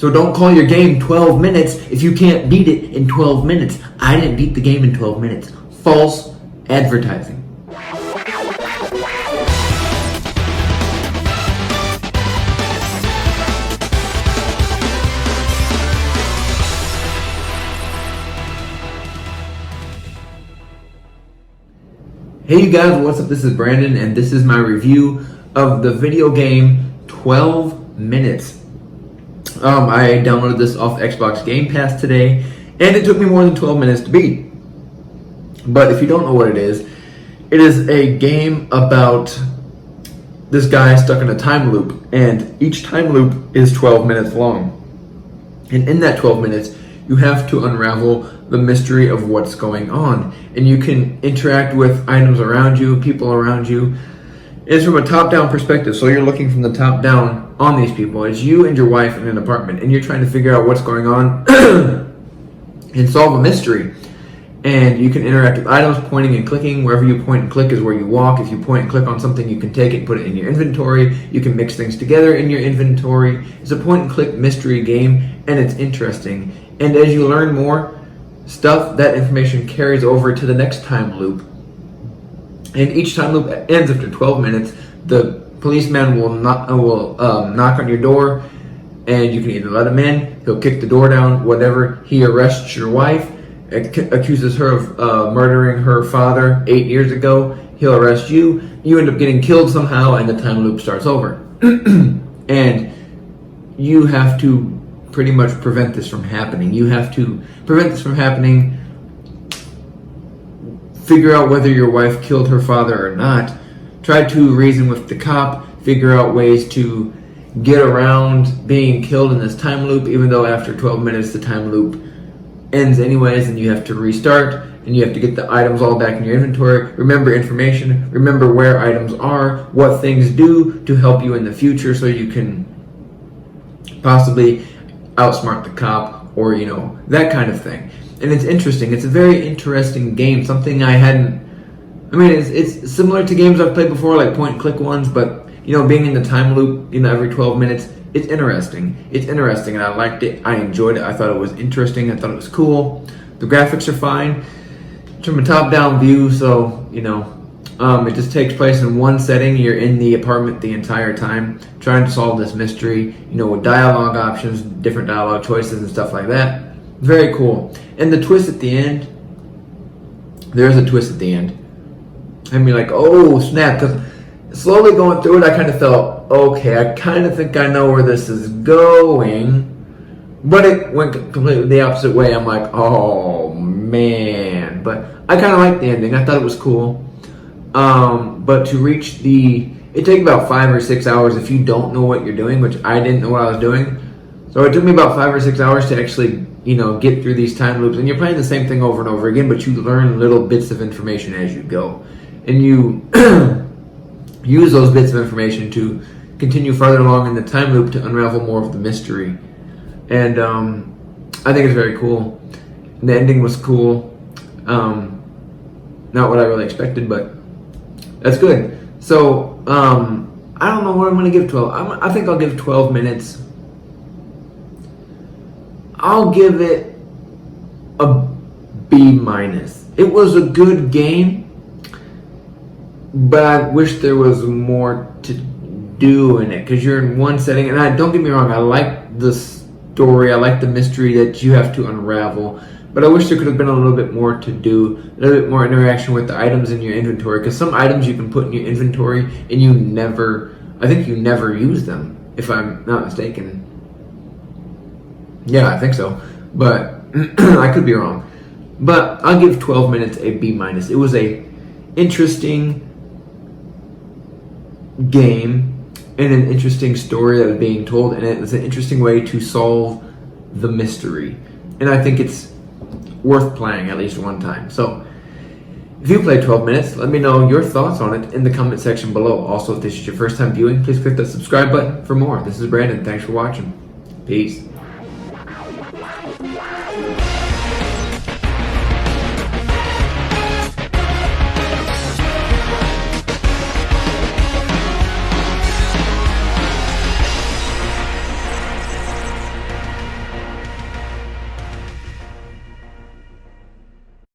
So don't call your game 12 minutes if you can't beat it in 12 minutes. I didn't beat the game in 12 minutes. False advertising. Hey you guys, what's up? This is Brandon and this is my review of the video game 12 Minutes. I downloaded this off Xbox Game Pass today and it took me more than 12 minutes to beat. But if you don't know what it is a game about this guy stuck in a time loop, and each time loop is 12 minutes long. And in that 12 minutes, you have to unravel the mystery of what's going on. And you can interact with items around you, people around you. It's from a top-down perspective, so you're looking from the top down on these people. It's you and your wife in an apartment, and you're trying to figure out what's going on and solve a mystery. And you can interact with items, pointing and clicking. Wherever you point and click is where you walk. If you point and click on something, you can take it and put it in your inventory. You can mix things together in your inventory. It's a point and click mystery game, and it's interesting. And as you learn more stuff, that information carries over to the next time loop. And each time loop ends after 12 minutes. The policeman will knock on your door, and you can either let him in, he'll kick the door down, whatever. He arrests your wife, accuses her of murdering her father 8 years ago. He'll arrest you. You end up getting killed somehow, and the time loop starts over. And you have to pretty much prevent this from happening. You have to prevent this from happening, figure out whether your wife killed her father or not, try to reason with the cop, figure out ways to get around being killed in this time loop, even though after 12 minutes the time loop ends anyways, and you have to restart, and you have to get the items all back in your inventory, remember information, remember where items are, what things do to help you in the future so you can possibly outsmart the cop, or that kind of thing. And it's interesting. It's a very interesting game. Something I hadn't. I mean, it's similar to games I've played before, like point and click ones. But being in the time loop, every 12 minutes, it's interesting. It's interesting, and I liked it. I enjoyed it. I thought it was interesting. I thought it was cool. The graphics are fine. It's from a top-down view, so it just takes place in one setting. You're in the apartment the entire time, trying to solve this mystery. With dialogue options, different dialogue choices, and stuff like that. Very cool. And the twist at the end, there's a twist at the end. I mean, like, oh snap, because slowly going through it, I kind of felt, okay, I kind of think I know where this is going. But it went completely the opposite way. I'm like, oh man. But I kind of liked the ending. I thought it was cool. But to reach it takes about 5 or 6 hours if you don't know what you're doing, which I didn't know what I was doing. So it took me about 5 or 6 hours to actually get through these time loops, and you're playing the same thing over and over again, but you learn little bits of information as you go, and you use those bits of information to continue farther along in the time loop to unravel more of the mystery. And I think it's very cool. The ending was cool. Not what I really expected, but that's good. So I don't know what I'm going to give 12. I think I'll give 12 minutes. I'll give it a B-. It was a good game, but I wish there was more to do in it, because you're in one setting, and don't get me wrong, I like the story, I like the mystery that you have to unravel, but I wish there could have been a little bit more to do, a little bit more interaction with the items in your inventory, because some items you can put in your inventory and I think you never use them, if I'm not mistaken. Yeah, I think so, but I could be wrong. But I'll give 12 minutes a B-. It was a interesting game and an interesting story that was being told, and it was an interesting way to solve the mystery. And I think it's worth playing at least one time. So if you played 12 minutes, let me know your thoughts on it in the comment section below. Also, if this is your first time viewing, please click the subscribe button for more. This is Brandon. Thanks for watching. Peace.